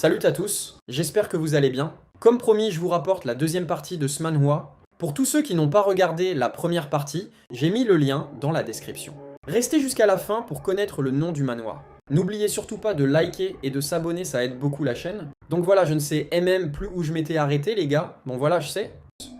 Salut à tous, j'espère que vous allez bien. Comme promis, je vous rapporte la deuxième partie de ce manhwa. Pour tous ceux qui n'ont pas regardé la première partie, j'ai mis le lien dans la description. Restez jusqu'à la fin pour connaître le nom du manhwa. N'oubliez surtout pas de liker et de s'abonner, ça aide beaucoup la chaîne. Donc voilà, je ne sais même plus où je m'étais arrêté les gars. Bon voilà, je sais.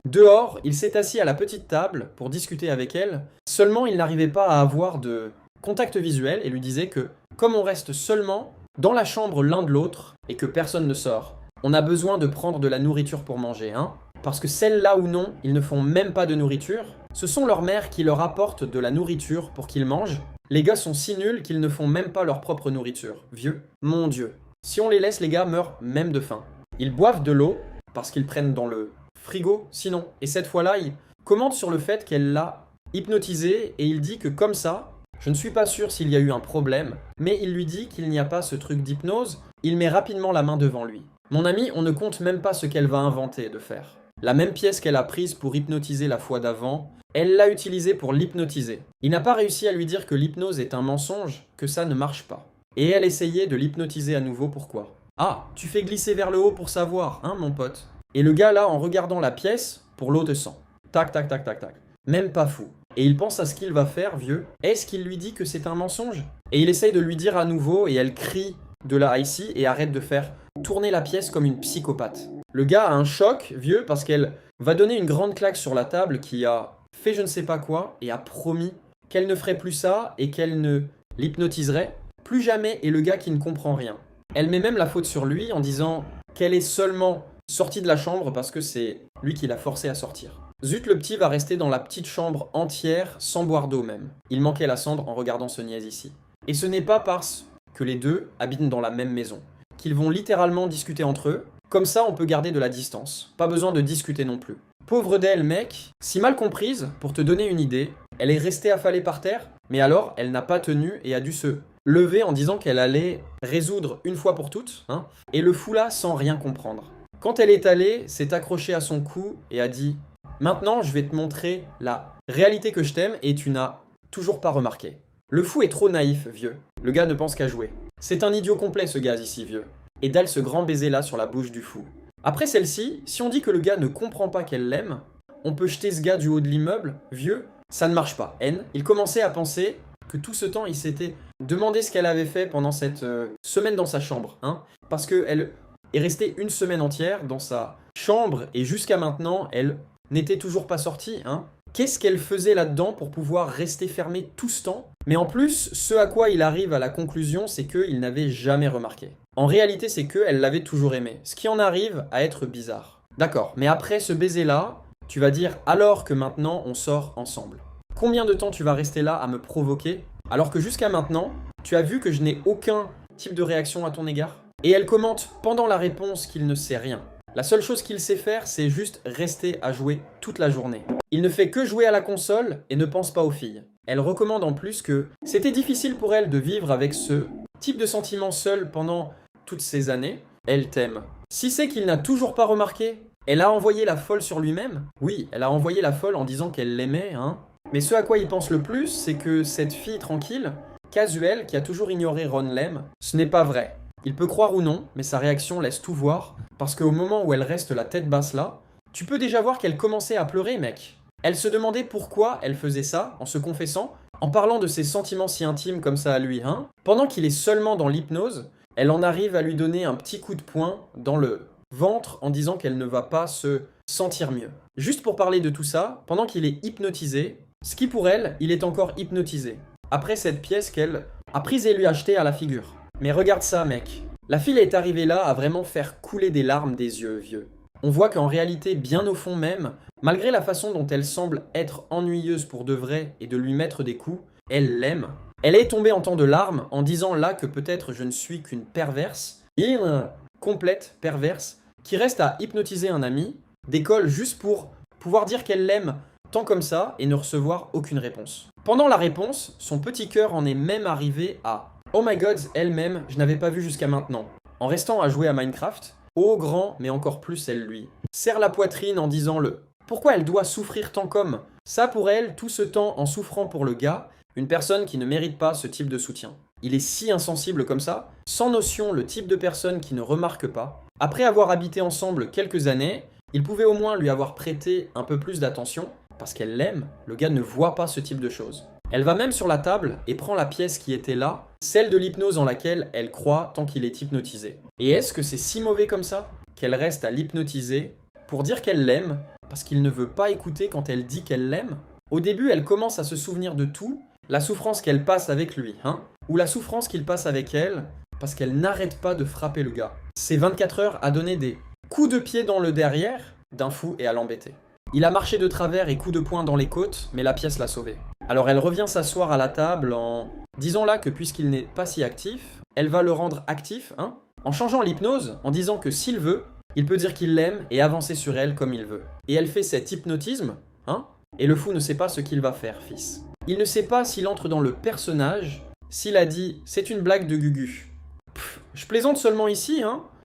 Dehors, il s'est assis à la petite table pour discuter avec elle. Seulement, il n'arrivait pas à avoir de contact visuel et lui disait que comme on reste seulement dans la chambre l'un de l'autre et que personne ne sort, on a besoin de prendre de la nourriture pour manger, hein. Parce que celles-là ou non, ils ne font même pas de nourriture. Ce sont leurs mères qui leur apportent de la nourriture pour qu'ils mangent. Les gars sont si nuls qu'ils ne font même pas leur propre nourriture. Vieux, mon dieu. Si on les laisse, les gars meurent même de faim. Ils boivent de l'eau parce qu'ils prennent dans le frigo, sinon. Et cette fois-là, il commente sur le fait qu'elle l'a hypnotisé et il dit que comme ça, je ne suis pas sûr s'il y a eu un problème, mais il lui dit qu'il n'y a pas ce truc d'hypnose. Il met rapidement la main devant lui. Mon ami, on ne compte même pas ce qu'elle va inventer de faire. La même pièce qu'elle a prise pour hypnotiser la fois d'avant, elle l'a utilisée pour l'hypnotiser. Il n'a pas réussi à lui dire que l'hypnose est un mensonge, que ça ne marche pas. Et elle essayait de l'hypnotiser à nouveau, pourquoi? Ah, tu fais glisser vers le haut pour savoir, hein mon pote? Et le gars là, en regardant la pièce, pour l'eau de sang. Tac, tac, tac, tac, tac. Même pas fou. Et il pense à ce qu'il va faire, vieux. Est-ce qu'il lui dit que c'est un mensonge? Et il essaye de lui dire à nouveau, et elle crie de la ici et arrête de faire tourner la pièce comme une psychopathe. Le gars a un choc, vieux, parce qu'elle va donner une grande claque sur la table qui a fait je ne sais pas quoi et a promis qu'elle ne ferait plus ça et qu'elle ne l'hypnotiserait plus jamais, et le gars qui ne comprend rien. Elle met même la faute sur lui en disant qu'elle est seulement sortie de la chambre parce que c'est lui qui l'a forcée à sortir. Zut, le petit va rester dans la petite chambre entière sans boire d'eau même. Il manquait la cendre en regardant ce niaise ici. Et ce n'est pas parce que les deux habitent dans la même maison qu'ils vont littéralement discuter entre eux. Comme ça, on peut garder de la distance. Pas besoin de discuter non plus. Pauvre d'elle, mec, si mal comprise, pour te donner une idée, elle est restée affalée par terre, mais alors elle n'a pas tenu et a dû se lever en disant qu'elle allait résoudre une fois pour toutes, hein, et le fout là sans rien comprendre. Quand elle est allée, s'est accrochée à son cou et a dit « Maintenant, je vais te montrer la réalité que je t'aime et tu n'as toujours pas remarqué. » Le fou est trop naïf, vieux. Le gars ne pense qu'à jouer. C'est un idiot complet, ce gars ici, vieux. Et dalle ce grand baiser là sur la bouche du fou. Après celle-ci, si on dit que le gars ne comprend pas qu'elle l'aime, on peut jeter ce gars du haut de l'immeuble, vieux, ça ne marche pas. N, il commençait à penser que tout ce temps, il s'était demandé ce qu'elle avait fait pendant cette semaine dans sa chambre, hein, parce qu'elle est restée une semaine entière dans sa chambre et jusqu'à maintenant, elle n'était toujours pas sortie, hein. Qu'est-ce qu'elle faisait là-dedans pour pouvoir rester fermée tout ce temps? Mais en plus, ce à quoi il arrive à la conclusion, c'est qu'il n'avait jamais remarqué. En réalité, c'est qu'elle l'avait toujours aimé, ce qui en arrive à être bizarre. D'accord, mais après ce baiser-là, tu vas dire alors que maintenant on sort ensemble. Combien de temps tu vas rester là à me provoquer alors que jusqu'à maintenant, tu as vu que je n'ai aucun type de réaction à ton égard? Et elle commente pendant la réponse qu'il ne sait rien. La seule chose qu'il sait faire, c'est juste rester à jouer toute la journée. Il ne fait que jouer à la console et ne pense pas aux filles. Elle recommande en plus que c'était difficile pour elle de vivre avec ce type de sentiment seul pendant toutes ces années. Elle t'aime. Si c'est qu'il n'a toujours pas remarqué, elle a envoyé la folle sur lui-même. Oui, elle a envoyé la folle en disant qu'elle l'aimait, hein. Mais ce à quoi il pense le plus, c'est que cette fille tranquille, casuelle, qui a toujours ignoré Ron l'aime, ce n'est pas vrai. Il peut croire ou non, mais sa réaction laisse tout voir, parce qu'au moment où elle reste la tête basse là, tu peux déjà voir qu'elle commençait à pleurer, mec. Elle se demandait pourquoi elle faisait ça, en se confessant, en parlant de ses sentiments si intimes comme ça à lui, hein. Pendant qu'il est seulement dans l'hypnose, elle en arrive à lui donner un petit coup de poing dans le ventre en disant qu'elle ne va pas se sentir mieux. Juste pour parler de tout ça, pendant qu'il est hypnotisé, ce qui pour elle, il est encore hypnotisé. Après cette pièce qu'elle a prise et lui acheté à la figure. Mais regarde ça, mec. La fille est arrivée là à vraiment faire couler des larmes des yeux, vieux. On voit qu'en réalité, bien au fond même, malgré la façon dont elle semble être ennuyeuse pour de vrai et de lui mettre des coups, elle l'aime. Elle est tombée en temps de larmes en disant là que peut-être je ne suis qu'une perverse, et une complète perverse, qui reste à hypnotiser un ami, d'école juste pour pouvoir dire qu'elle l'aime tant comme ça et ne recevoir aucune réponse. Pendant la réponse, son petit cœur en est même arrivé à Oh my god, elle-même, je n'avais pas vu jusqu'à maintenant. En restant à jouer à Minecraft, au grand, mais encore plus elle lui, serre la poitrine en disant-le. Pourquoi elle doit souffrir tant comme ça pour elle, tout ce temps en souffrant pour le gars, une personne qui ne mérite pas ce type de soutien. il est si insensible comme ça, sans notion le type de personne qui ne remarque pas. Après avoir habité ensemble quelques années, il pouvait au moins lui avoir prêté un peu plus d'attention, parce qu'elle l'aime, le gars ne voit pas ce type de choses. Elle va même sur la table et prend la pièce qui était là, celle de l'hypnose en laquelle elle croit tant qu'il est hypnotisé. Et est-ce que c'est si mauvais comme ça qu'elle reste à l'hypnotiser pour dire qu'elle l'aime, parce qu'il ne veut pas écouter quand elle dit qu'elle l'aime? Au début, elle commence à se souvenir de tout, la souffrance qu'elle passe avec lui, ou la souffrance qu'il passe avec elle, parce qu'elle n'arrête pas de frapper le gars. Ces 24 heures a donné des coups de pied dans le derrière d'un fou et à l'embêter. Il a marché de travers et coups de poing dans les côtes, mais la pièce l'a sauvé. Alors elle revient s'asseoir à la table en disant là que puisqu'il n'est pas si actif, elle va le rendre actif, en changeant l'hypnose, en disant que s'il veut, il peut dire qu'il l'aime et avancer sur elle comme il veut. Et elle fait cet hypnotisme, et le fou ne sait pas ce qu'il va faire, fils. Il ne sait pas s'il entre dans le personnage, s'il a dit « c'est une blague de Gugu ». Je plaisante seulement ici,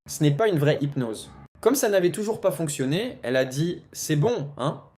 ce n'est pas une vraie hypnose. Comme ça n'avait toujours pas fonctionné, elle a dit « c'est bon,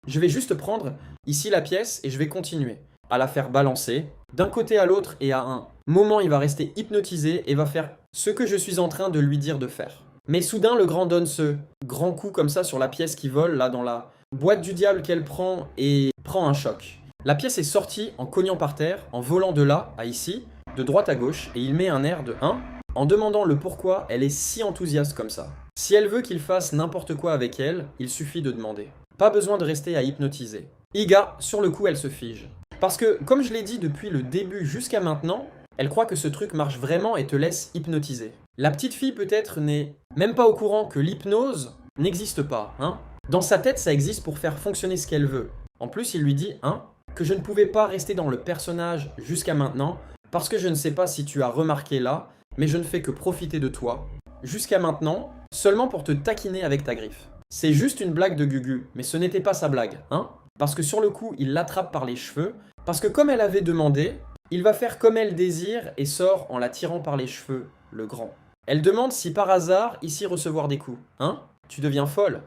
je vais juste prendre ici la pièce et je vais continuer à la faire balancer d'un côté à l'autre et à un moment il va rester hypnotisé et va faire ce que je suis en train de lui dire de faire. » Mais soudain le grand donne ce grand coup comme ça sur la pièce qui vole là dans la boîte du diable qu'elle prend et prend un choc. La pièce est sortie en cognant par terre, en volant de là à ici, de droite à gauche et il met un air de 1 en demandant le pourquoi elle est si enthousiaste comme ça. Si elle veut qu'il fasse n'importe quoi avec elle, il suffit de demander. Pas besoin de rester à hypnotiser. Iga, sur le coup, elle se fige. Parce que, comme je l'ai dit depuis le début jusqu'à maintenant, elle croit que ce truc marche vraiment et te laisse hypnotiser. La petite fille peut-être n'est même pas au courant que l'hypnose n'existe pas, Dans sa tête, ça existe pour faire fonctionner ce qu'elle veut. En plus, il lui dit, que je ne pouvais pas rester dans le personnage jusqu'à maintenant, parce que je ne sais pas si tu as remarqué là, mais je ne fais que profiter de toi, jusqu'à maintenant, seulement pour te taquiner avec ta griffe. C'est juste une blague de Gugu, mais ce n'était pas sa blague, Parce que sur le coup, il l'attrape par les cheveux, parce que comme elle avait demandé, il va faire comme elle désire et sort en la tirant par les cheveux, le grand. Elle demande si par hasard, ici recevoir des coups, Tu deviens folle,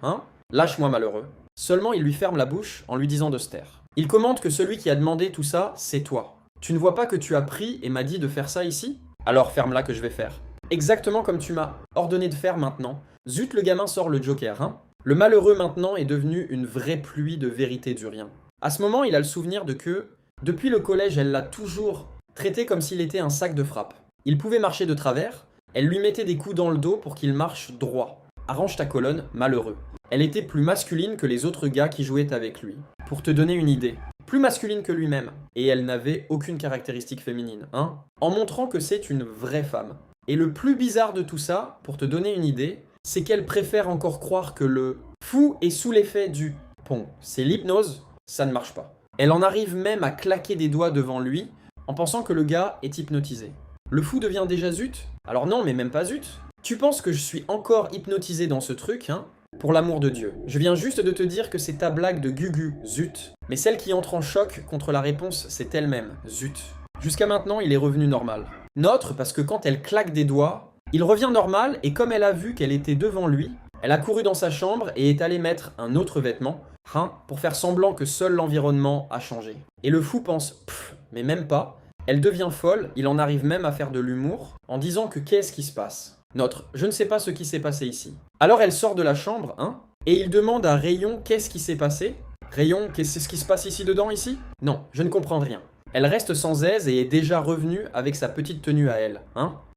Lâche-moi malheureux. Seulement il lui ferme la bouche en lui disant de se taire. Il commente que celui qui a demandé tout ça, c'est toi. Tu ne vois pas que tu as pris et m'as dit de faire ça ici? Alors ferme-la que je vais faire. Exactement comme tu m'as ordonné de faire maintenant. Zut, le gamin sort le joker, Le malheureux maintenant est devenu une vraie pluie de vérité du rien. À ce moment, il a le souvenir de que, depuis le collège, elle l'a toujours traité comme s'il était un sac de frappe. Il pouvait marcher de travers, elle lui mettait des coups dans le dos pour qu'il marche droit. Arrange ta colonne, malheureux. Elle était plus masculine que les autres gars qui jouaient avec lui. Pour te donner une idée. Plus masculine que lui-même. Et elle n'avait aucune caractéristique féminine, En montrant que c'est une vraie femme. Et le plus bizarre de tout ça, pour te donner une idée, c'est qu'elle préfère encore croire que le fou est sous l'effet du pont. C'est l'hypnose, ça ne marche pas. Elle en arrive même à claquer des doigts devant lui, en pensant que le gars est hypnotisé. Le fou devient déjà zut? Alors non, mais même pas zut. Tu penses que je suis encore hypnotisé dans ce truc, Pour l'amour de Dieu. Je viens juste de te dire que c'est ta blague de Gugu, zut. Mais celle qui entre en choc contre la réponse, c'est elle-même, zut. Jusqu'à maintenant, il est revenu normal. Notre, parce que quand elle claque des doigts, il revient normal et comme elle a vu qu'elle était devant lui, elle a couru dans sa chambre et est allée mettre un autre vêtement, pour faire semblant que seul l'environnement a changé. Et le fou pense, mais même pas. Elle devient folle, il en arrive même à faire de l'humour, en disant que qu'est-ce qui se passe? Notre, je ne sais pas ce qui s'est passé ici. Alors elle sort de la chambre, et il demande à Rayon qu'est-ce qui s'est passé. Rayon, qu'est-ce qui se passe ici dedans, ici? Non, je ne comprends rien. Elle reste sans aise et est déjà revenue avec sa petite tenue à elle,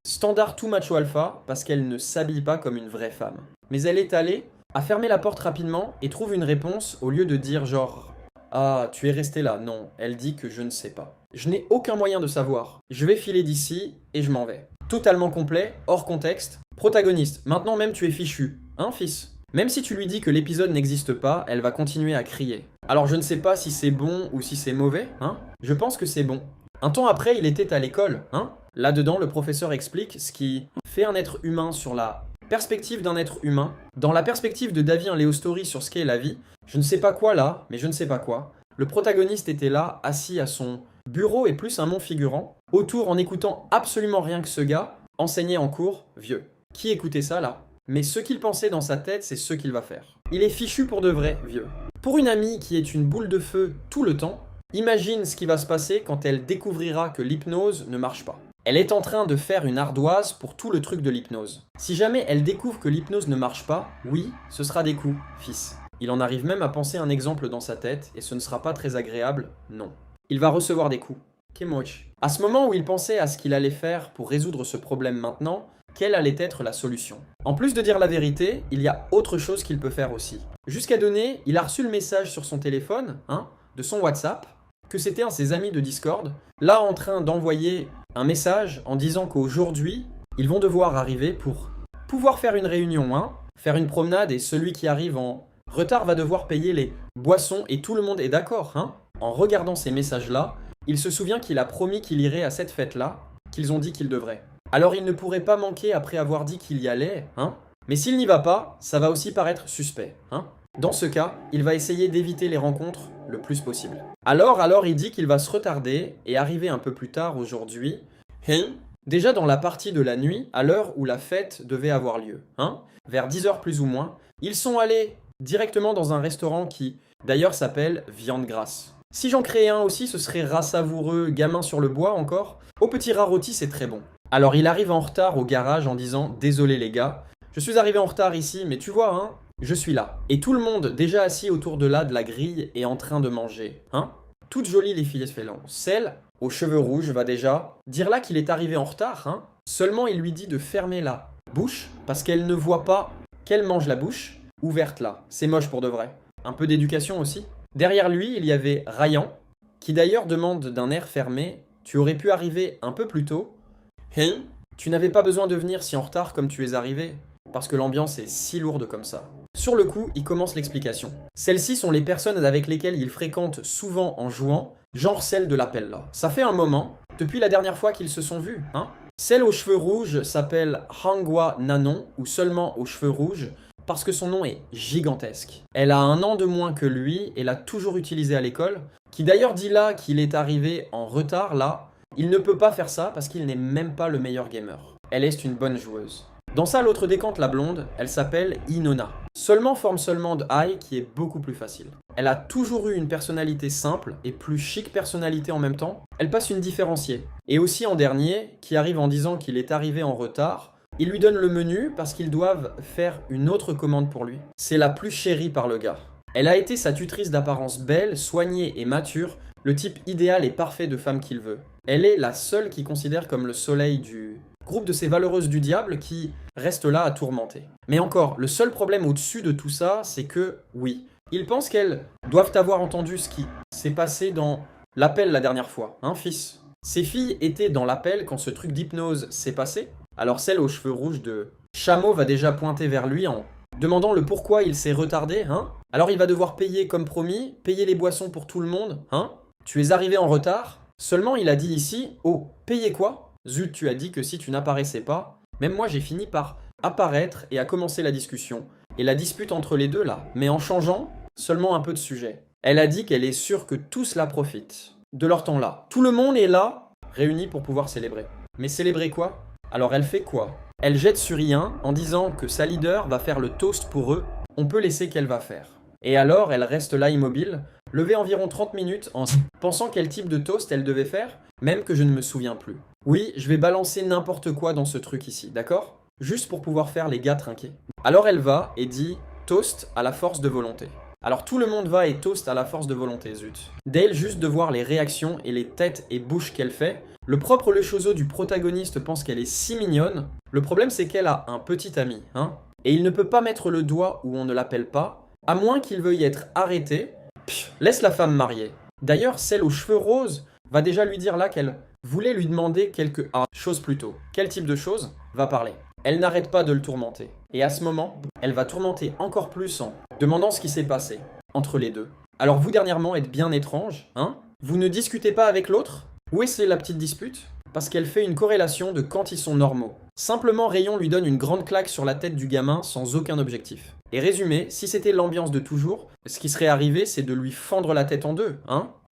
Standard tout macho alpha, parce qu'elle ne s'habille pas comme une vraie femme. Mais elle est allée, a fermé la porte rapidement et trouve une réponse au lieu de dire genre « Ah, tu es resté là ». Non, elle dit que je ne sais pas. Je n'ai aucun moyen de savoir. Je vais filer d'ici et je m'en vais. Totalement complet, hors contexte. Protagoniste, maintenant même tu es fichu. Fils? Même si tu lui dis que l'épisode n'existe pas, elle va continuer à crier. Alors je ne sais pas si c'est bon ou si c'est mauvais, Je pense que c'est bon. Un temps après, il était à l'école, Là-dedans, le professeur explique ce qui fait un être humain sur la perspective d'un être humain, dans la perspective de Davy Léostory sur ce qu'est la vie. Je ne sais pas quoi là, mais je ne sais pas quoi. Le protagoniste était là, assis à son bureau et plus un mon figurant, autour en écoutant absolument rien que ce gars, enseigner en cours, vieux. Qui écoutait ça là? Mais ce qu'il pensait dans sa tête, c'est ce qu'il va faire. Il est fichu pour de vrai, vieux. Pour une amie qui est une boule de feu tout le temps, imagine ce qui va se passer quand elle découvrira que l'hypnose ne marche pas. Elle est en train de faire une ardoise pour tout le truc de l'hypnose. Si jamais elle découvre que l'hypnose ne marche pas, oui, ce sera des coups, fils. Il en arrive même à penser un exemple dans sa tête, et ce ne sera pas très agréable, non. Il va recevoir des coups. Kemoch. À ce moment où il pensait à ce qu'il allait faire pour résoudre ce problème maintenant, quelle allait être la solution? En plus de dire la vérité, il y a autre chose qu'il peut faire aussi. Jusqu'à donner, il a reçu le message sur son téléphone, de son WhatsApp, que c'était un de ses amis de Discord, là en train d'envoyer un message en disant qu'aujourd'hui, ils vont devoir arriver pour pouvoir faire une réunion, faire une promenade, et celui qui arrive en retard va devoir payer les boissons, et tout le monde est d'accord, En regardant ces messages-là, il se souvient qu'il a promis qu'il irait à cette fête-là, qu'ils ont dit qu'il devrait. Alors il ne pourrait pas manquer après avoir dit qu'il y allait, Mais s'il n'y va pas, ça va aussi paraître suspect, Dans ce cas, il va essayer d'éviter les rencontres le plus possible. Alors il dit qu'il va se retarder et arriver un peu plus tard aujourd'hui, déjà dans la partie de la nuit, à l'heure où la fête devait avoir lieu, Vers 10h plus ou moins, ils sont allés directement dans un restaurant qui, d'ailleurs, s'appelle Viande Grasse. Si j'en créais un aussi, ce serait rat savoureux, gamin sur le bois encore. Au petit rat rôti, c'est très bon. Alors il arrive en retard au garage en disant « Désolé les gars, je suis arrivé en retard ici, mais tu vois, je suis là. » Et tout le monde, déjà assis autour de la grille, est en train de manger, Toutes jolies les filles félons. Celle, aux cheveux rouges, va déjà dire là qu'il est arrivé en retard, Seulement il lui dit de fermer la bouche, parce qu'elle ne voit pas qu'elle mange la bouche ouverte là. C'est moche pour de vrai. Un peu d'éducation aussi. Derrière lui, il y avait Ryan, qui d'ailleurs demande d'un air fermé « Tu aurais pu arriver un peu plus tôt. Tu n'avais pas besoin de venir si en retard comme tu es arrivé, parce que l'ambiance est si lourde comme ça. » Sur le coup, il commence l'explication. Celles-ci sont les personnes avec lesquelles il fréquente souvent en jouant, genre celle de l'appel là. Ça fait un moment, depuis la dernière fois qu'ils se sont vus, Celle aux cheveux rouges s'appelle Hangwa Nanon, ou seulement aux cheveux rouges, parce que son nom est gigantesque. Elle a 1 an de moins que lui et l'a toujours utilisé à l'école, qui d'ailleurs dit là qu'il est arrivé en retard là. Il ne peut pas faire ça parce qu'il n'est même pas le meilleur gamer. Elle est une bonne joueuse. Dans ça, l'autre décante, la blonde, elle s'appelle Inona. Forme seulement de I qui est beaucoup plus facile. Elle a toujours eu une personnalité simple et plus chic personnalité en même temps. Elle passe une différenciée. Et aussi en dernier, qui arrive en disant qu'il est arrivé en retard, il lui donne le menu parce qu'ils doivent faire une autre commande pour lui. C'est la plus chérie par le gars. Elle a été sa tutrice d'apparence belle, soignée et mature, le type idéal et parfait de femme qu'il veut. Elle est la seule qu'il considère comme le soleil du groupe de ces valeureuses du diable qui restent là à tourmenter. Mais encore, le seul problème au-dessus de tout ça, c'est que, oui, ils pensent qu'elles doivent avoir entendu ce qui s'est passé dans l'appel la dernière fois, fils. Ces filles étaient dans l'appel quand ce truc d'hypnose s'est passé. Alors celle aux cheveux rouges de Chameau va déjà pointer vers lui en demandant le pourquoi il s'est retardé, Alors il va devoir payer comme promis, payer les boissons pour tout le monde, Tu es arrivé en retard. Seulement il a dit ici, oh, payer quoi? Zut, tu as dit que si tu n'apparaissais pas. Même moi j'ai fini par apparaître et à commencer la discussion. Et la dispute entre les deux là, mais en changeant seulement un peu de sujet. Elle a dit qu'elle est sûre que tous la profitent de leur temps là. Tout le monde est là, réuni pour pouvoir célébrer. Mais célébrer quoi? Alors elle fait quoi? Elle jette sur Ian en disant que sa leader va faire le toast pour eux. On peut laisser qu'elle va faire. Et alors elle reste là immobile, levée environ 30 minutes en pensant quel type de toast elle devait faire, même que je ne me souviens plus. Oui, je vais balancer n'importe quoi dans ce truc ici, d'accord? Juste pour pouvoir faire les gars trinqués. Alors elle va et dit toast à la force de volonté. Alors tout le monde va et toast à la force de volonté, zut. Dale, juste de voir les réactions et les têtes et bouches qu'elle fait, le propre le choseau du protagoniste pense qu'elle est si mignonne. Le problème c'est qu'elle a un petit ami, Et il ne peut pas mettre le doigt où on ne l'appelle pas, à moins qu'il veuille être arrêté. Laisse la femme mariée. D'ailleurs, celle aux cheveux roses va déjà lui dire là qu'elle voulait lui demander quelque chose plus tôt. Quel type de chose? Va parler. Elle n'arrête pas de le tourmenter. Et à ce moment, elle va tourmenter encore plus en demandant ce qui s'est passé entre les deux. Alors vous dernièrement êtes bien étrange, Vous ne discutez pas avec l'autre? Où est-ce la petite dispute? Parce qu'elle fait une corrélation de quand ils sont normaux. Simplement, Rayon lui donne une grande claque sur la tête du gamin sans aucun objectif. Et résumé, si c'était l'ambiance de toujours, ce qui serait arrivé, c'est de lui fendre la tête en deux,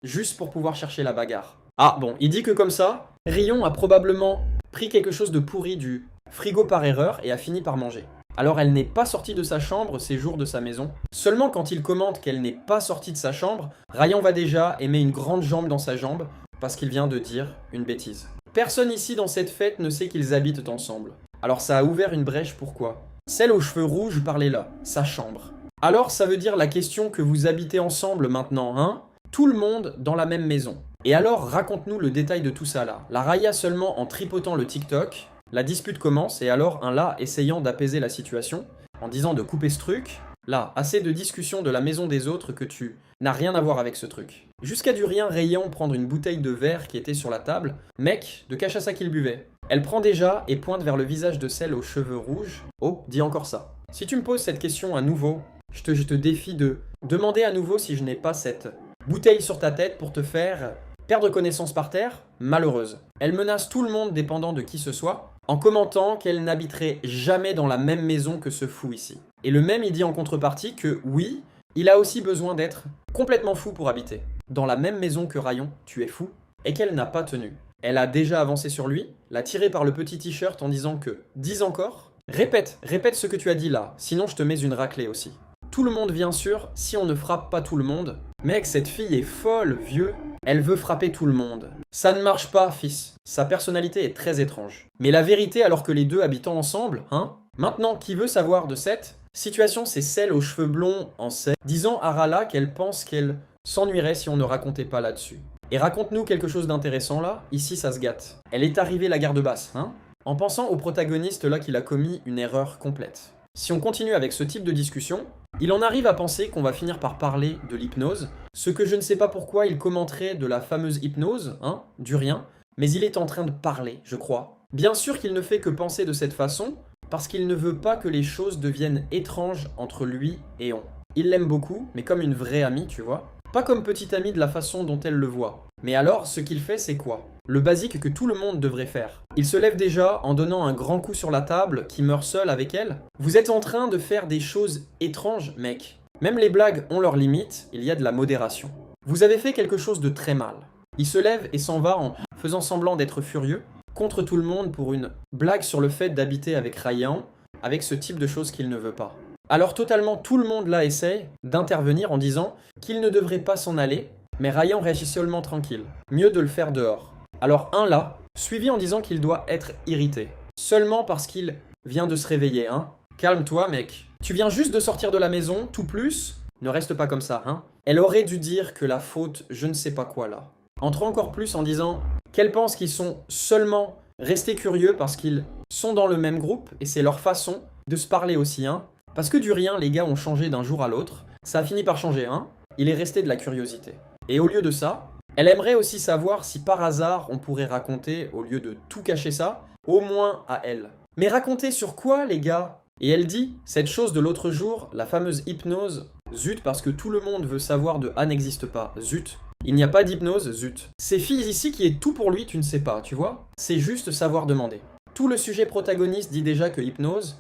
Juste pour pouvoir chercher la bagarre. Ah bon, il dit que comme ça, Rayon a probablement pris quelque chose de pourri du frigo par erreur et a fini par manger. Alors elle n'est pas sortie de sa chambre ces jours de sa maison. Seulement quand il commente qu'elle n'est pas sortie de sa chambre, Rayon va déjà et met une grande jambe dans sa jambe parce qu'il vient de dire une bêtise. Personne ici dans cette fête ne sait qu'ils habitent ensemble. Alors ça a ouvert une brèche, pourquoi? Celle aux cheveux rouges parlait là, sa chambre. Alors ça veut dire la question que vous habitez ensemble maintenant, hein? Tout le monde dans la même maison. Et alors raconte-nous le détail de tout ça là. La Raya seulement en tripotant le TikTok, la dispute commence et alors un là essayant d'apaiser la situation, en disant de couper ce truc. Là, assez de discussions de la maison des autres que tu n'as rien à voir avec ce truc. Jusqu'à du rien rayant prendre une bouteille de verre qui était sur la table, mec, de cachaça qu'il buvait. Elle prend déjà et pointe vers le visage de celle aux cheveux rouges. Oh, dis encore ça. Si tu me poses cette question à nouveau, je te défie de demander à nouveau si je n'ai pas cette bouteille sur ta tête pour te faire perdre connaissance par terre, malheureuse. Elle menace tout le monde dépendant de qui ce soit, en commentant qu'elle n'habiterait jamais dans la même maison que ce fou ici. Et le même il dit en contrepartie que oui, il a aussi besoin d'être complètement fou pour habiter. Dans la même maison que Rayon, tu es fou, et qu'elle n'a pas tenu. Elle a déjà avancé sur lui, l'a tiré par le petit t-shirt en disant que « dis encore ». Répète ce que tu as dit là, sinon je te mets une raclée aussi. Tout le monde bien sûr, si on ne frappe pas tout le monde. Mec, cette fille est folle, vieux. Elle veut frapper tout le monde. Ça ne marche pas, fils. Sa personnalité est très étrange. Mais la vérité, alors que les deux habitent ensemble, hein? Maintenant, qui veut savoir de cette situation, c'est celle aux cheveux blonds en scène, disant à Rala qu'elle pense qu'elle s'ennuierait si on ne racontait pas là-dessus. Et raconte-nous quelque chose d'intéressant là, ici ça se gâte. Elle est arrivée la garde basse, hein? En pensant au protagoniste là qu'il a commis une erreur complète. Si on continue avec ce type de discussion, il en arrive à penser qu'on va finir par parler de l'hypnose, ce que je ne sais pas pourquoi il commenterait de la fameuse hypnose, hein, du rien, mais il est en train de parler, je crois. Bien sûr qu'il ne fait que penser de cette façon, parce qu'il ne veut pas que les choses deviennent étranges entre lui et on. Il l'aime beaucoup, mais comme une vraie amie, tu vois. Pas comme petite amie de la façon dont elle le voit. Mais alors, ce qu'il fait, c'est quoi? Le basique que tout le monde devrait faire. Il se lève déjà en donnant un grand coup sur la table qui meurt seul avec elle. Vous êtes en train de faire des choses étranges, mec. Même les blagues ont leurs limites, il y a de la modération. Vous avez fait quelque chose de très mal. Il se lève et s'en va en faisant semblant d'être furieux, contre tout le monde pour une blague sur le fait d'habiter avec Ryan, avec ce type de choses qu'il ne veut pas. Alors totalement tout le monde là essaie d'intervenir en disant qu'il ne devrait pas s'en aller, mais Ryan réagit seulement tranquille. Mieux de le faire dehors. Alors un là, suivi en disant qu'il doit être irrité. Seulement parce qu'il vient de se réveiller, hein. Calme-toi mec. Tu viens juste de sortir de la maison, tout plus. Ne reste pas comme ça, hein. Elle aurait dû dire que la faute, je ne sais pas quoi là. Entre encore plus en disant qu'elle pense qu'ils sont seulement restés curieux parce qu'ils sont dans le même groupe et c'est leur façon de se parler aussi, hein. Parce que du rien, les gars ont changé d'un jour à l'autre. Ça a fini par changer, hein. Il est resté de la curiosité. Et au lieu de ça, elle aimerait aussi savoir si par hasard on pourrait raconter, au lieu de tout cacher ça, au moins à elle. Mais raconter sur quoi, les gars? Et elle dit, cette chose de l'autre jour, la fameuse hypnose, zut, parce que tout le monde veut savoir de A n'existe pas, zut. Il n'y a pas d'hypnose, zut. Ces filles ici qui est tout pour lui, tu ne sais pas, tu vois? C'est juste savoir demander. Tout le sujet protagoniste dit déjà que hypnose,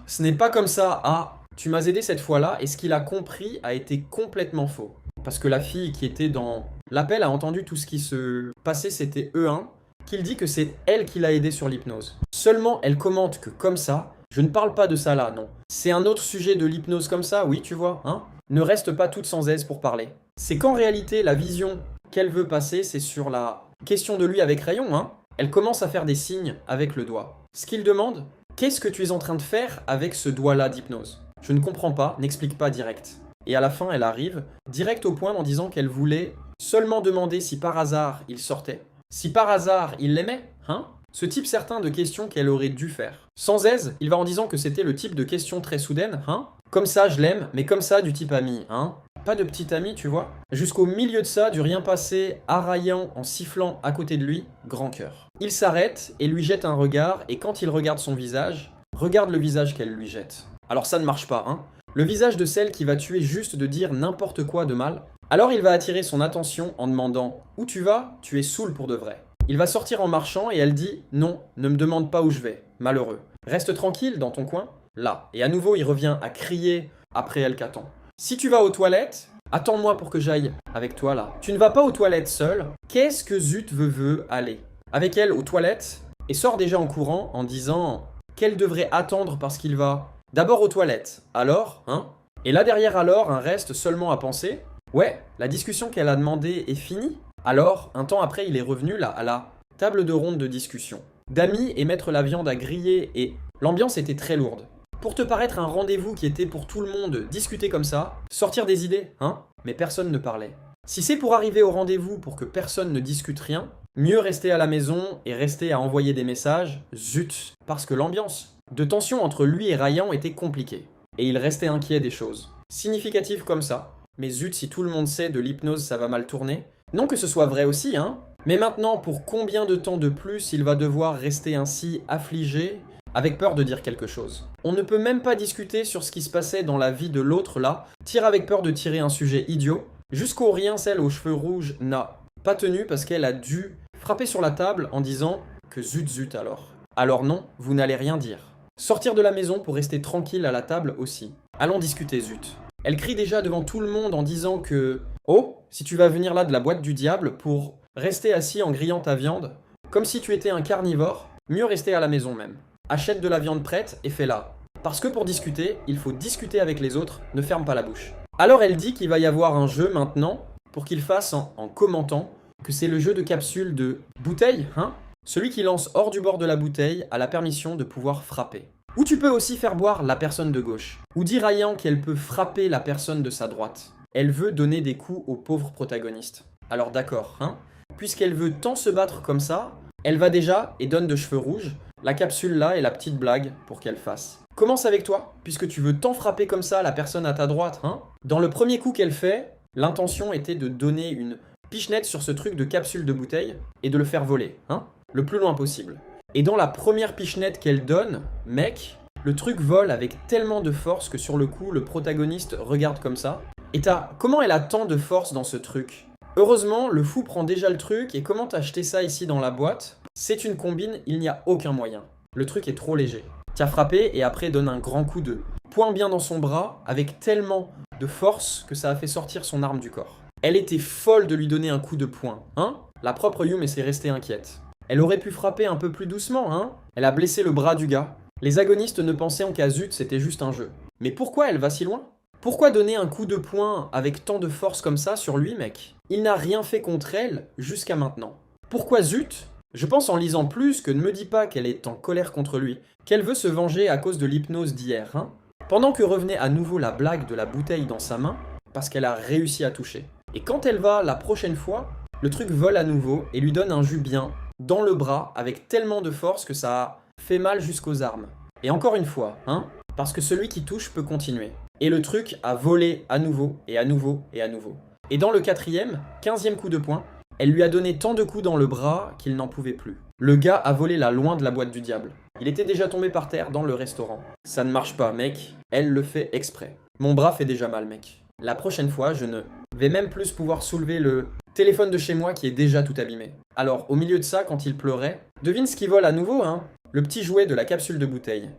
ce n'est pas comme ça, ah, tu m'as aidé cette fois-là, et ce qu'il a compris a été complètement faux. Parce que la fille qui était dans l'appel a entendu tout ce qui se passait, c'était E1, qu'il dit que c'est elle qui l'a aidé sur l'hypnose. Seulement, elle commente que comme ça, je ne parle pas de ça là, non. C'est un autre sujet de l'hypnose comme ça, oui, tu vois, hein. Ne reste pas toute sans aise pour parler. C'est qu'en réalité, la vision qu'elle veut passer, c'est sur la question de lui avec Rayon, hein. Elle commence à faire des signes avec le doigt. Ce qu'il demande, qu'est-ce que tu es en train de faire avec ce doigt-là d'hypnose? Je ne comprends pas, n'explique pas direct. Et à la fin, elle arrive direct au point en disant qu'elle voulait seulement demander si par hasard il sortait. Si par hasard il l'aimait, hein? Ce type certain de questions qu'elle aurait dû faire. Sans aise, il va en disant que c'était le type de questions très soudaines, hein? Comme ça, je l'aime, mais comme ça, du type ami, hein? Pas de petit ami, tu vois? Jusqu'au milieu de ça, du rien passé, arraillant en sifflant à côté de lui, grand cœur. Il s'arrête et lui jette un regard, et quand il regarde son visage, regarde le visage qu'elle lui jette. Alors ça ne marche pas, hein? Le visage de celle qui va tuer juste de dire n'importe quoi de mal. Alors il va attirer son attention en demandant « Où tu vas? Tu es saoul pour de vrai. » Il va sortir en marchant et elle dit « Non, ne me demande pas où je vais, malheureux. Reste tranquille dans ton coin, là. » Et à nouveau il revient à crier après elle qu'attend. « Si tu vas aux toilettes, attends-moi pour que j'aille avec toi là. Tu ne vas pas aux toilettes seul. Qu'est-ce que Zut veut aller? » Avec elle aux toilettes et sort déjà en courant en disant qu'elle devrait attendre parce qu'il va d'abord aux toilettes, alors, hein? Et là derrière alors, un reste seulement à penser. Ouais, la discussion qu'elle a demandé est finie. Alors, un temps après, il est revenu là, à la table de ronde de discussion. Dami et mettre la viande à griller et... L'ambiance était très lourde. Pour te paraître un rendez-vous qui était pour tout le monde, discuter comme ça, sortir des idées, hein? Mais personne ne parlait. Si c'est pour arriver au rendez-vous pour que personne ne discute rien, mieux rester à la maison et rester à envoyer des messages, zut, parce que l'ambiance de tension entre lui et Ryan était compliquée. Et il restait inquiet des choses. Significatif comme ça. Mais zut, si tout le monde sait de l'hypnose ça va mal tourner. Non que ce soit vrai aussi, hein. Mais maintenant, pour combien de temps de plus il va devoir rester ainsi affligé, avec peur de dire quelque chose. On ne peut même pas discuter sur ce qui se passait dans la vie de l'autre là, tire avec peur de tirer un sujet idiot, jusqu'au rien celle aux cheveux rouges n'a pas tenu parce qu'elle a dû frapper sur la table en disant que zut alors. Alors non, vous n'allez rien dire. Sortir de la maison pour rester tranquille à la table aussi. Allons discuter zut. Elle crie déjà devant tout le monde en disant que « Oh, si tu vas venir là de la boîte du diable pour rester assis en grillant ta viande, comme si tu étais un carnivore, mieux rester à la maison même. Achète de la viande prête et fais-la. Parce que pour discuter, il faut discuter avec les autres, ne ferme pas la bouche. » Alors elle dit qu'il va y avoir un jeu maintenant pour qu'il fasse en commentant que c'est le jeu de capsule de bouteille, hein? Celui qui lance hors du bord de la bouteille a la permission de pouvoir frapper. Ou tu peux aussi faire boire la personne de gauche. Ou dire à Ryan qu'elle peut frapper la personne de sa droite. Elle veut donner des coups au pauvre protagoniste. Alors d'accord, hein? Puisqu'elle veut tant se battre comme ça, elle va déjà, et donne de cheveux rouges, la capsule là et la petite blague pour qu'elle fasse. Commence avec toi, puisque tu veux tant frapper comme ça la personne à ta droite, hein? Dans le premier coup qu'elle fait, l'intention était de donner une pichenette sur ce truc de capsule de bouteille et de le faire voler, hein? Le plus loin possible. Et dans la première pichenette qu'elle donne, mec, le truc vole avec tellement de force que sur le coup, le protagoniste regarde comme ça. Et comment elle a tant de force dans ce truc? Heureusement, le fou prend déjà le truc et comment t'as acheté ça ici dans la boîte? C'est une combine, il n'y a aucun moyen. Le truc est trop léger. T'as frappé et après donne un grand coup de poing bien dans son bras avec tellement de force que ça a fait sortir son arme du corps. Elle était folle de lui donner un coup de poing, hein? La propre Yume s'est restée inquiète. Elle aurait pu frapper un peu plus doucement, hein? Elle a blessé le bras du gars. Les agonistes ne pensaient qu'à zut, c'était juste un jeu. Mais pourquoi elle va si loin? Pourquoi donner un coup de poing avec tant de force comme ça sur lui, mec? Il n'a rien fait contre elle jusqu'à maintenant. Pourquoi zut? Je pense en lisant plus que ne me dis pas qu'elle est en colère contre lui, qu'elle veut se venger à cause de l'hypnose d'hier, hein? Pendant que revenait à nouveau la blague de la bouteille dans sa main, parce qu'elle a réussi à toucher. Et quand elle va la prochaine fois, le truc vole à nouveau et lui donne un jus bien dans le bras avec tellement de force que ça a fait mal jusqu'aux armes. Et encore une fois, hein, parce que celui qui touche peut continuer. Et le truc a volé à nouveau, et à nouveau, et à nouveau. Et dans le 15e coup de poing, elle lui a donné tant de coups dans le bras qu'il n'en pouvait plus. Le gars a volé là loin de la boîte du diable. Il était déjà tombé par terre dans le restaurant. Ça ne marche pas, mec. Elle le fait exprès. Mon bras fait déjà mal, mec. La prochaine fois, je ne vais même plus pouvoir soulever le téléphone de chez moi qui est déjà tout abîmé. Alors, au milieu de ça, quand il pleurait, devine ce qui vole à nouveau, hein? Le petit jouet de la capsule de bouteille.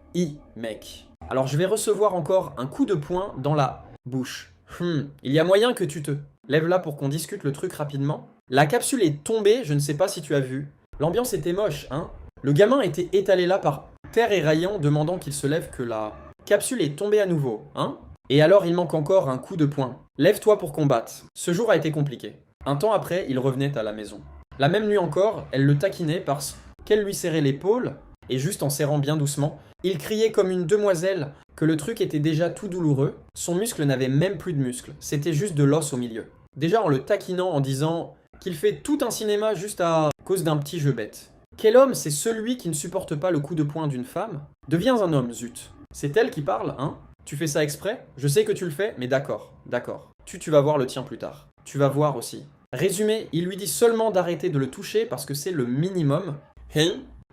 Mec. Alors, je vais recevoir encore un coup de poing dans la bouche. Il y a moyen que tu te lèves là pour qu'on discute le truc rapidement. La capsule est tombée, je ne sais pas si tu as vu. L'ambiance était moche, hein? Le gamin était étalé là par terre et Ryan demandant qu'il se lève que la capsule est tombée à nouveau, hein? Et alors il manque encore un coup de poing. Lève-toi pour combattre. Ce jour a été compliqué. Un temps après, il revenait à la maison. La même nuit encore, elle le taquinait parce qu'elle lui serrait l'épaule, et juste en serrant bien doucement, il criait comme une demoiselle que le truc était déjà tout douloureux, son muscle n'avait même plus de muscle, c'était juste de l'os au milieu. Déjà en le taquinant en disant qu'il fait tout un cinéma juste à cause d'un petit jeu bête. Quel homme c'est celui qui ne supporte pas le coup de poing d'une femme? Deviens un homme, zut. C'est elle qui parle, hein? Tu fais ça exprès? Je sais que tu le fais, mais d'accord. Tu vas voir le tien plus tard. Tu vas voir aussi. Résumé, il lui dit seulement d'arrêter de le toucher parce que c'est le minimum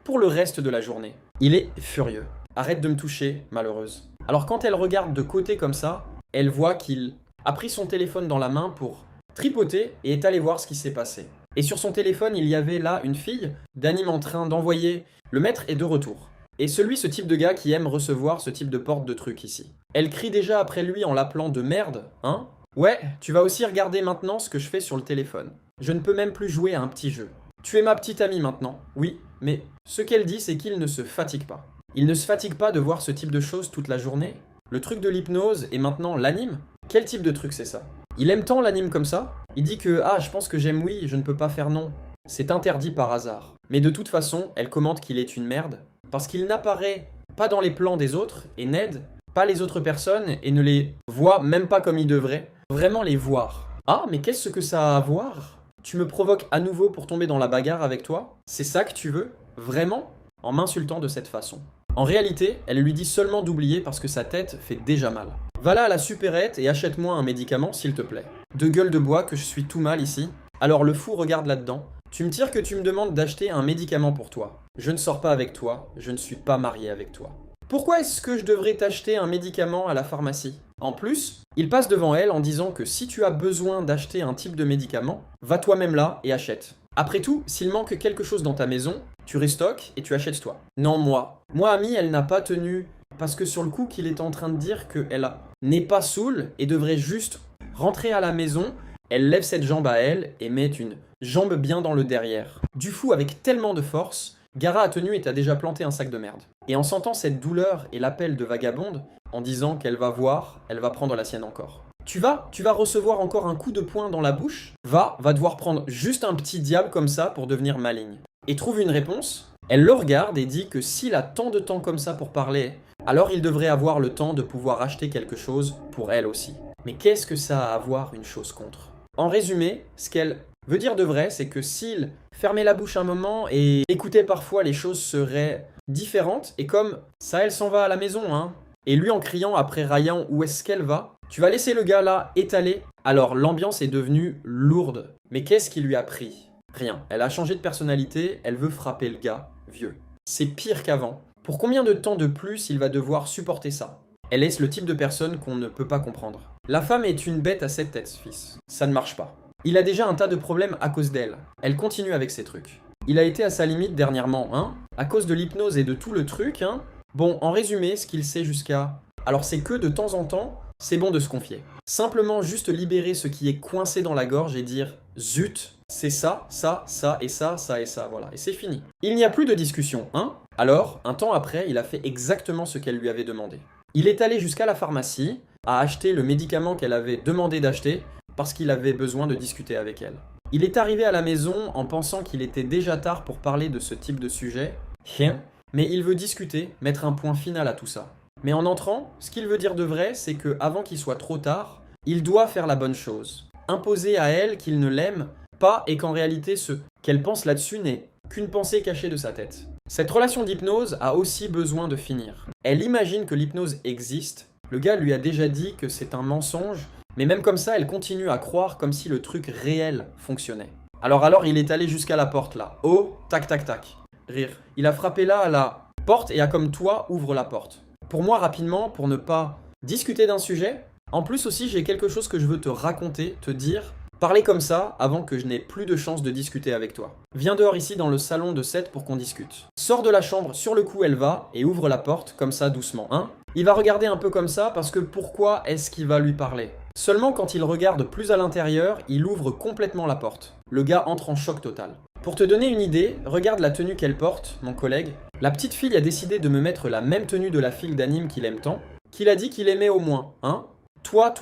pour le reste de la journée. Il est furieux. Arrête de me toucher, malheureuse. Alors quand elle regarde de côté comme ça, elle voit qu'il a pris son téléphone dans la main pour tripoter et est allé voir ce qui s'est passé. Et sur son téléphone, il y avait là une fille d'anime en train d'envoyer le maître est de retour. Et ce type de gars qui aime recevoir ce type de porte de trucs ici. Elle crie déjà après lui en l'appelant de merde, hein? Ouais, tu vas aussi regarder maintenant ce que je fais sur le téléphone. Je ne peux même plus jouer à un petit jeu. Tu es ma petite amie maintenant, oui, mais ce qu'elle dit c'est qu'il ne se fatigue pas. Il ne se fatigue pas de voir ce type de choses toute la journée. Le truc de l'hypnose et maintenant l'anime? Quel type de truc c'est ça? Il aime tant l'anime comme ça? Il dit que je pense que j'aime oui, je ne peux pas faire non. C'est interdit par hasard. Mais de toute façon, elle commente qu'il est une merde, parce qu'il n'apparaît pas dans les plans des autres, et n'aide pas les autres personnes, et ne les voit même pas comme il devrait. Vraiment les voir. Ah, mais qu'est-ce que ça a à voir? Tu me provoques à nouveau pour tomber dans la bagarre avec toi? C'est ça que tu veux? Vraiment? En m'insultant de cette façon. En réalité, elle lui dit seulement d'oublier parce que sa tête fait déjà mal. Va là à la supérette et achète-moi un médicament s'il te plaît. De gueule de bois que je suis tout mal ici. Alors le fou regarde là-dedans. Tu me tires que tu me demandes d'acheter un médicament pour toi. Je ne sors pas avec toi, je ne suis pas marié avec toi. Pourquoi est-ce que je devrais t'acheter un médicament à la pharmacie? En plus, il passe devant elle en disant que si tu as besoin d'acheter un type de médicament, va toi-même là et achète. Après tout, s'il manque quelque chose dans ta maison, tu restockes et tu achètes toi. Non, moi. Moi, Ami, elle n'a pas tenu. Parce que sur le coup qu'il est en train de dire qu'elle n'est pas saoule et devrait juste rentrer à la maison, elle lève cette jambe à elle et met une jambe bien dans le derrière. Du fou avec tellement de force, Gara a tenu et t'a déjà planté un sac de merde. Et en sentant cette douleur et l'appel de vagabonde, en disant qu'elle va voir, elle va prendre la sienne encore. Tu vas recevoir encore un coup de poing dans la bouche, va devoir prendre juste un petit diable comme ça pour devenir maligne. Et trouve une réponse, elle le regarde et dit que s'il a tant de temps comme ça pour parler, alors il devrait avoir le temps de pouvoir acheter quelque chose pour elle aussi. Mais qu'est-ce que ça a à voir une chose contre? En résumé, ce qu'elle veut dire de vrai, c'est que s'il fermait la bouche un moment et écoutait parfois, les choses seraient différentes, et comme ça, elle s'en va à la maison, hein. Et lui en criant après Ryan où est-ce qu'elle va, tu vas laisser le gars là étaler. Alors l'ambiance est devenue lourde. Mais qu'est-ce qui lui a pris? Rien. Elle a changé de personnalité, elle veut frapper le gars vieux. C'est pire qu'avant. Pour combien de temps de plus il va devoir supporter ça? Elle est le type de personne qu'on ne peut pas comprendre. La femme est une bête à 7 têtes, fils. Ça ne marche pas. Il a déjà un tas de problèmes à cause d'elle. Elle continue avec ses trucs. Il a été à sa limite dernièrement, hein? À cause de l'hypnose et de tout le truc, hein? Bon, en résumé, ce qu'il sait jusqu'à... Alors c'est que de temps en temps, c'est bon de se confier. Simplement juste libérer ce qui est coincé dans la gorge et dire « Zut, c'est ça, ça, ça et ça, ça et ça, voilà. » Et c'est fini. Il n'y a plus de discussion, hein? Alors, un temps après, il a fait exactement ce qu'elle lui avait demandé. Il est allé jusqu'à la pharmacie, a acheté le médicament qu'elle avait demandé d'acheter parce qu'il avait besoin de discuter avec elle. Il est arrivé à la maison en pensant qu'il était déjà tard pour parler de ce type de sujet. Rien. Mais il veut discuter, mettre un point final à tout ça. Mais en entrant, ce qu'il veut dire de vrai, c'est que avant qu'il soit trop tard, il doit faire la bonne chose. Imposer à elle qu'il ne l'aime pas et qu'en réalité ce qu'elle pense là-dessus n'est qu'une pensée cachée de sa tête. Cette relation d'hypnose a aussi besoin de finir. Elle imagine que l'hypnose existe, le gars lui a déjà dit que c'est un mensonge, mais même comme ça, elle continue à croire comme si le truc réel fonctionnait. Alors il est allé jusqu'à la porte là. Oh, tac tac tac. Rire. Il a frappé là à la porte et a comme toi ouvre la porte. Pour moi, rapidement, pour ne pas discuter d'un sujet, en plus aussi j'ai quelque chose que je veux te raconter, te dire, parler comme ça avant que je n'ai plus de chance de discuter avec toi. Viens dehors ici dans le salon de Seth pour qu'on discute. Sors de la chambre, sur le coup elle va, et ouvre la porte, comme ça doucement, hein. Il va regarder un peu comme ça parce que pourquoi est-ce qu'il va lui parler? Seulement quand il regarde plus à l'intérieur, il ouvre complètement la porte. Le gars entre en choc total. Pour te donner une idée, regarde la tenue qu'elle porte, mon collègue. La petite fille a décidé de me mettre la même tenue de la fille d'anime qu'il aime tant, qu'il a dit qu'il aimait au moins, hein. Toi,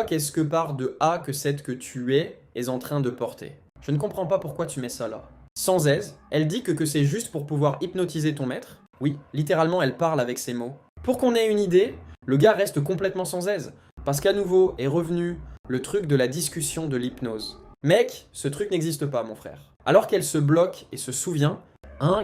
qu'est-ce que part de A que cette que tu es en train de porter? Je ne comprends pas pourquoi tu mets ça là. Sans aise, elle dit que c'est juste pour pouvoir hypnotiser ton maître. Oui, littéralement elle parle avec ces mots. Pour qu'on ait une idée, le gars reste complètement sans aise. Parce qu'à nouveau est revenu le truc de la discussion de l'hypnose. Mec, ce truc n'existe pas mon frère. Alors qu'elle se bloque et se souvient,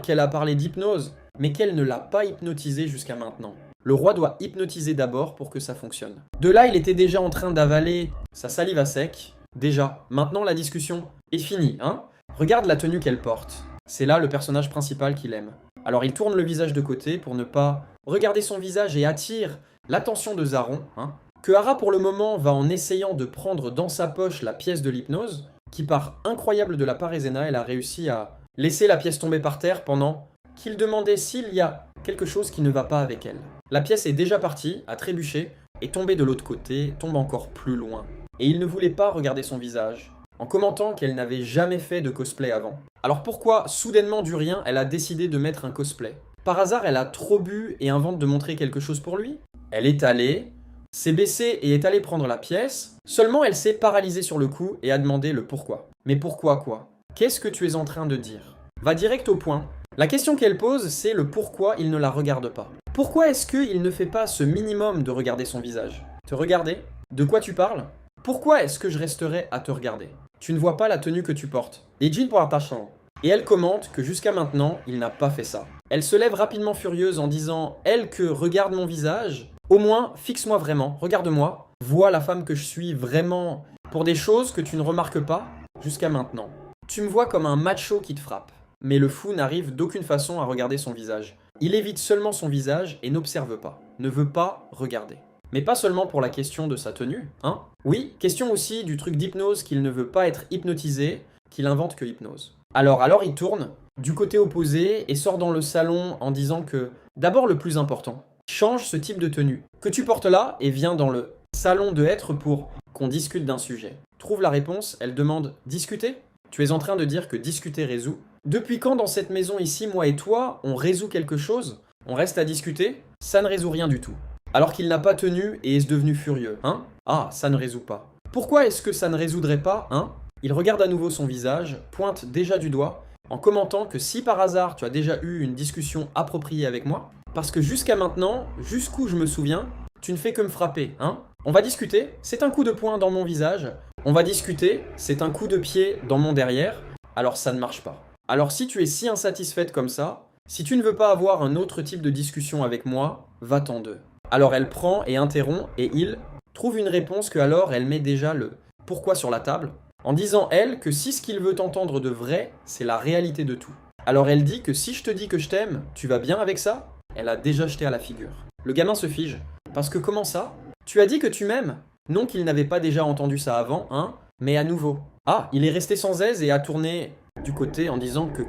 qu'elle a parlé d'hypnose, mais qu'elle ne l'a pas hypnotisé jusqu'à maintenant. Le roi doit hypnotiser d'abord pour que ça fonctionne. De là, il était déjà en train d'avaler sa salive à sec. Déjà, maintenant la discussion est finie, hein. Regarde la tenue qu'elle porte. C'est là le personnage principal qu'il aime. Alors il tourne le visage de côté pour ne pas regarder son visage et attire l'attention de Zaron, hein. Que Hara pour le moment va en essayant de prendre dans sa poche la pièce de l'hypnose, qui par incroyable de la Parisena, elle a réussi à laisser la pièce tomber par terre pendant qu'il demandait s'il y a quelque chose qui ne va pas avec elle. La pièce est déjà partie, a trébuché, et tombée de l'autre côté, tombe encore plus loin. Et il ne voulait pas regarder son visage, en commentant qu'elle n'avait jamais fait de cosplay avant. Alors pourquoi, soudainement du rien, elle a décidé de mettre un cosplay? Par hasard, elle a trop bu et invente de montrer quelque chose pour lui? Elle est allée, s'est baissée et est allée prendre la pièce, seulement elle s'est paralysée sur le coup et a demandé le pourquoi. Mais pourquoi quoi? Qu'est-ce que tu es en train de dire? va direct au point. La question qu'elle pose, c'est le pourquoi il ne la regarde pas. Pourquoi est-ce qu'il ne fait pas ce minimum de regarder son visage? Te regarder? De quoi tu parles? Pourquoi est-ce que je resterais à te regarder? Tu ne vois pas la tenue que tu portes. Les jeans pour attachant. Et elle commente que jusqu'à maintenant, il n'a pas fait ça. Elle se lève rapidement furieuse en disant, elle, que regarde mon visage. Au moins, fixe-moi vraiment, regarde-moi. Vois la femme que je suis vraiment pour des choses que tu ne remarques pas jusqu'à maintenant. Tu me vois comme un macho qui te frappe. Mais le fou n'arrive d'aucune façon à regarder son visage. Il évite seulement son visage et n'observe pas, ne veut pas regarder. Mais pas seulement pour la question de sa tenue, hein? Oui, question aussi du truc d'hypnose qu'il ne veut pas être hypnotisé, qu'il invente que hypnose. Alors il tourne du côté opposé et sort dans le salon en disant que, d'abord le plus important, change ce type de tenue que tu portes là et viens dans le salon de être pour qu'on discute d'un sujet. Trouve la réponse, elle demande « Discuter ?» Tu es en train de dire que discuter résout. Depuis quand dans cette maison ici, moi et toi, on résout quelque chose? On reste à discuter? Ça ne résout rien du tout. Alors qu'il n'a pas tenu et est devenu furieux, hein? Ah, ça ne résout pas. Pourquoi est-ce que ça ne résoudrait pas, hein? Il regarde à nouveau son visage, pointe déjà du doigt, en commentant que si par hasard tu as déjà eu une discussion appropriée avec moi, parce que jusqu'à maintenant, jusqu'où je me souviens, tu ne fais que me frapper, hein? On va discuter, c'est un coup de poing dans mon visage, on va discuter, c'est un coup de pied dans mon derrière, alors ça ne marche pas. Alors si tu es si insatisfaite comme ça, si tu ne veux pas avoir un autre type de discussion avec moi, va-t'en d'eux. Alors elle prend et interrompt et il trouve une réponse que alors elle met déjà le pourquoi sur la table, en disant elle que si ce qu'il veut entendre de vrai, c'est la réalité de tout. Alors elle dit que si je te dis que je t'aime, tu vas bien avec ça? Elle a déjà jeté à la figure. Le gamin se fige, parce que comment ça? Tu as dit que tu m'aimes? Non qu'il n'avait pas déjà entendu ça avant, hein, mais à nouveau. Ah, il est resté sans aise et a tourné du côté en disant que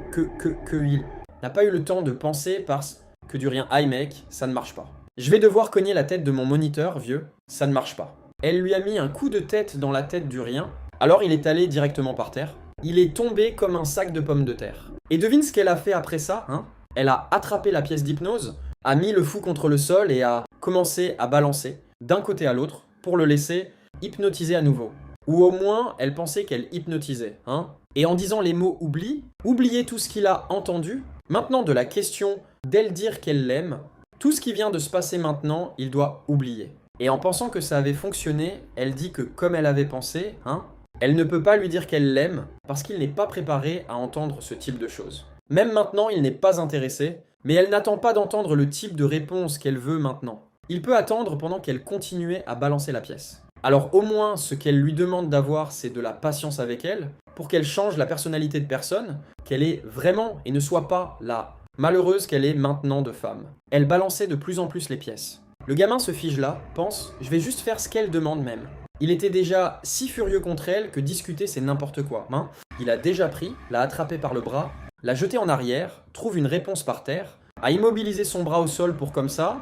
il n'a pas eu le temps de penser parce que du rien, aïe mec, ça ne marche pas. Je vais devoir cogner la tête de mon moniteur, vieux, ça ne marche pas. Elle lui a mis un coup de tête dans la tête du rien, alors il est allé directement par terre. Il est tombé comme un sac de pommes de terre. Et devine ce qu'elle a fait après ça, hein? Elle a attrapé la pièce d'hypnose, a mis le fou contre le sol et a commencé à balancer d'un côté à l'autre pour le laisser hypnotiser à nouveau. Ou au moins, elle pensait qu'elle hypnotisait, hein? Et en disant les mots oubli, oublier tout ce qu'il a entendu, maintenant de la question d'elle dire qu'elle l'aime, tout ce qui vient de se passer maintenant, il doit oublier. Et en pensant que ça avait fonctionné, elle dit que comme elle avait pensé, hein, elle ne peut pas lui dire qu'elle l'aime parce qu'il n'est pas préparé à entendre ce type de choses. Même maintenant, il n'est pas intéressé, mais elle n'attend pas d'entendre le type de réponse qu'elle veut maintenant. Il peut attendre pendant qu'elle continuait à balancer la pièce. Alors au moins, ce qu'elle lui demande d'avoir, c'est de la patience avec elle, pour qu'elle change la personnalité de personne, qu'elle est vraiment et ne soit pas la malheureuse qu'elle est maintenant de femme. Elle balançait de plus en plus les pièces. Le gamin se fige là, pense « je vais juste faire ce qu'elle demande même ». Il était déjà si furieux contre elle que discuter c'est n'importe quoi. Hein. Il a déjà pris, l'a attrapé par le bras, l'a jeté en arrière, trouve une réponse par terre, a immobilisé son bras au sol pour comme ça,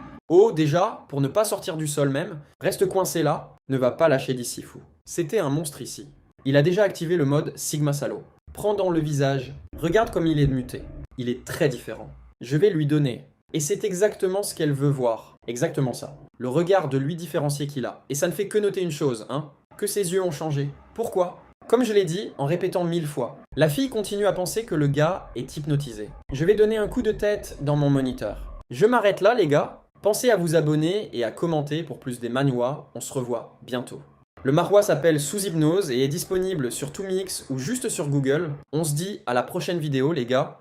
déjà, pour ne pas sortir du sol même, reste coincé là, ne va pas lâcher d'ici fou. C'était un monstre ici. Il a déjà activé le mode Sigma Salo. Prends dans le visage, regarde comme il est muté. Il est très différent. Je vais lui donner. Et c'est exactement ce qu'elle veut voir. Exactement ça. Le regard de lui différencié qu'il a. Et ça ne fait que noter une chose, hein. Que ses yeux ont changé. Pourquoi? Comme je l'ai dit, en répétant 1000 fois. La fille continue à penser que le gars est hypnotisé. Je vais donner un coup de tête dans mon moniteur. Je m'arrête là les gars. Pensez à vous abonner et à commenter pour plus des manhwas. On se revoit bientôt. Le manhwa s'appelle Sous Hypnose et est disponible sur 2mx ou juste sur Google. On se dit à la prochaine vidéo les gars.